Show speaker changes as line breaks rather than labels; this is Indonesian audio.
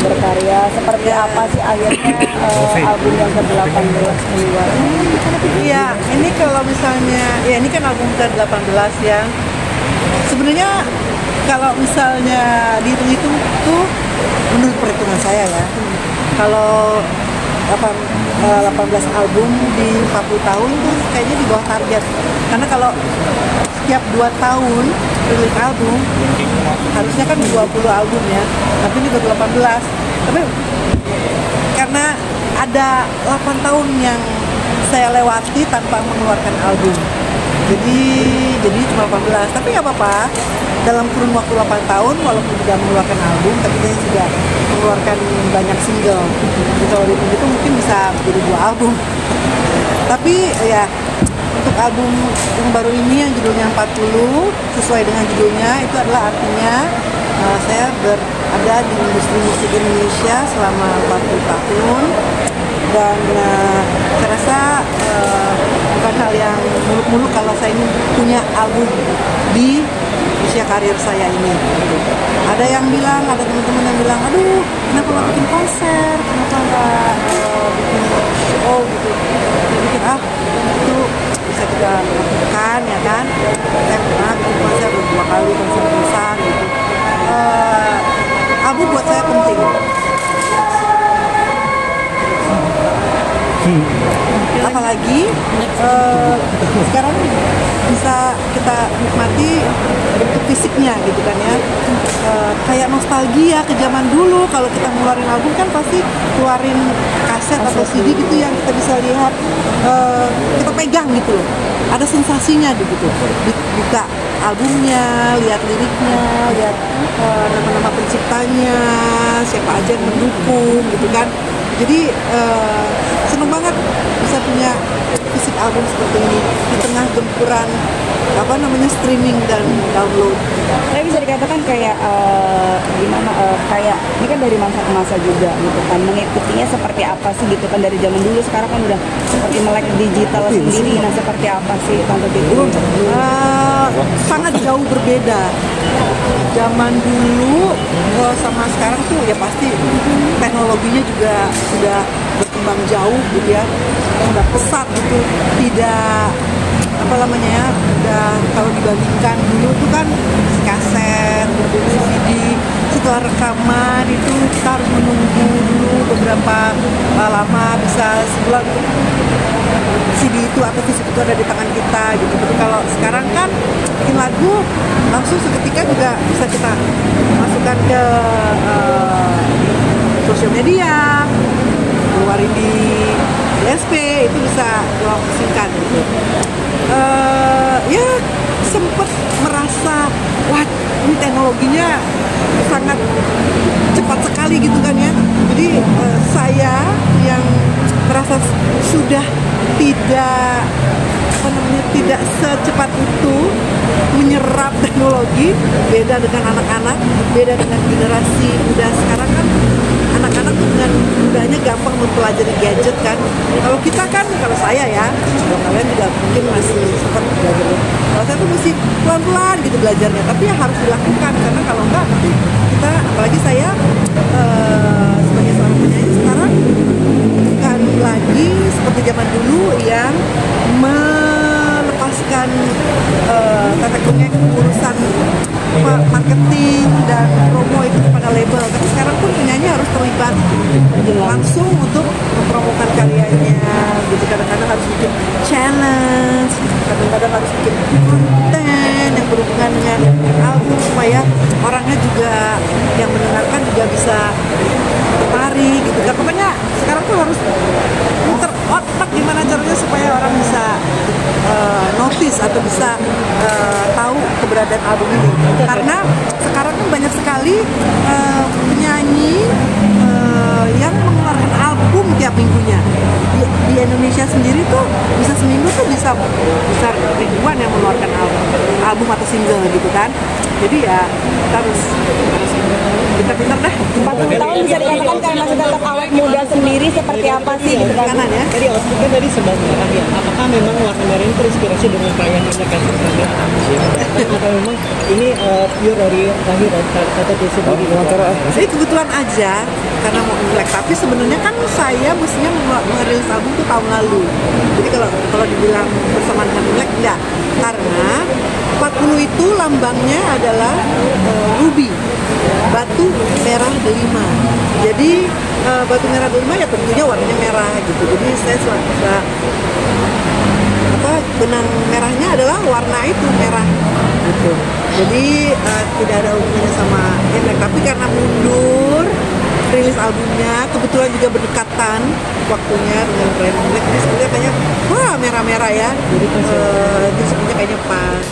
berkarya seperti apa sih akhirnya album yang ke-18 keluar?
Iya, ini kalau misalnya, ya ini kan album ke-18 ya. Sebenarnya kalau misalnya dihitung-hitung tuh menurut perhitungan saya ya, kalau 18 album di 40 tahun tuh kayaknya di bawah target. Karena kalau setiap 2 tahun rilis album, harusnya kan 20 album ya, tapi ini baru 18. Tapi karena ada 8 tahun yang saya lewati tanpa mengeluarkan album, jadi cuma 18. Tapi nggak apa-apa, dalam kurun waktu 8 tahun walaupun tidak mengeluarkan album, tapi saya sudah mengeluarkan banyak single. Jadi kalau itu mungkin bisa jadi 2 album. Tapi ya, untuk album yang baru ini yang judulnya 40, sesuai dengan judulnya, itu adalah artinya saya berada di industri musik Indonesia selama 40 tahun. Dan saya rasa bukan hal yang muluk-muluk kalau saya ini punya album di usia karir saya ini. Ada yang bilang, ada teman-teman yang bilang, aduh kenapa nggak bikin konser, kenapa nggak bikin show gitu. Saya pikir itu bisa kita lakukan ya kan. Saya pernah bikin konser 2 kali, konser besar gitu. Album buat saya penting. Apalagi sekarang bisa kita nikmati bentuk fisiknya gitu kan ya, kayak nostalgia ke zaman dulu. Kalau kita ngeluarin album kan pasti keluarin kaset atau CD gitu yang kita bisa lihat, kita pegang gitu loh, ada sensasinya gitu, buka albumnya, lihat liriknya, lihat nama-nama penciptanya, siapa aja yang mendukung gitu kan. Jadi seneng banget bisa punya fisik album seperti ini di tengah gempuran streaming dan download.
Tapi bisa dikatakan kayak kayak ini kan dari masa ke masa juga gitu kan, mengikutinya seperti apa sih gitu kan, dari zaman dulu sekarang kan udah seperti melek digital sendiri. Nah seperti apa sih Tante Titi?
Sangat jauh berbeda. Zaman dulu sama sekarang tuh ya pasti teknologinya juga sudah berkembang jauh gitu ya, sudah pesat gitu, tidak udah kalau dibandingkan dulu tuh kan kaset, dulu CD, setelah rekaman itu kita harus menunggu dulu beberapa lama, bisa sebulan CD itu atau fisik itu ada di tangan kita gitu. Tapi kalau sekarang kan bikin lagu langsung seketika juga bisa kita masukkan ke sosial media, keluarin di DSP, itu bisa langsungkan gitu. Ya sempet merasa wah ini teknologinya sangat cepat sekali gitu kan ya. Jadi saya yang merasa sudah tidak secepat itu menyerap teknologi, beda dengan anak-anak, beda dengan generasi muda sekarang kan. Anak-anak tuh dengan mudahnya gampang mempelajari gadget kan. Kalau kita kan, kalau saya ya, kalau kalian juga mungkin masih sempat belajar. Kalau saya tuh mesti pelan-pelan gitu belajarnya, tapi ya harus dilakukan, karena kalau enggak nanti kita, apalagi saya sebagai seorang penyanyi sekarang bukan lagi seperti zaman dulu yang melepaskan tetek-tetek urusan marketing dan promo itu kepada label. Tapi sekarang pun penyanyi harus terlibat langsung untuk mempromokan karyanya gitu. Kadang-kadang harus bikin challenge, kadang-kadang harus bikin konten yang berhubungan dengan album supaya orangnya juga yang mendengarkan juga bisa tertarik gitu kan. Pokoknya sekarang tuh harus muter otak gimana caranya supaya orang bisa notice atau bisa tahu keberadaan album ini. Karena sekarang kan banyak sekali penyanyi yang mengeluarkan album tiap minggunya. di Indonesia sendiri tuh bisa seminggu tuh bisa ribuan yang mengeluarkan album atau single gitu kan. Jadi ya kita harus pintar-pintar deh.
40 tahun bisa dikatakan karena masih tetap awet muda sendiri seperti apa sih gitu kan?
Kanan ya.
Tadi Oscar kan tadi sebat merah ya. Apakah memang warna merah ini terinspirasi dengan perayaan Imlek yang terkenal musim datang atau memang ini pure dari lahir atau sendiri?
Jadi kebetulan aja karena mau Imlek, tapi sebenarnya kan saya mestinya merilis album tuh tahun lalu. Jadi kalau dibilang bersamaan dengan Imlek enggak, karena 40 itu lambangnya adalah ruby, batu merah delima. Jadi batu merah delima ya tentunya warnanya merah gitu. Jadi saya suka benang merahnya adalah warna itu merah gitu. Jadi tidak ada hubungannya sama Imlek, tapi karena mundur rilis albumnya kebetulan juga berdekatan waktunya dengan perayaan Imlek, jadi sebenarnya kayaknya wah merah-merah ya. Jadi sebenarnya kayaknya pas.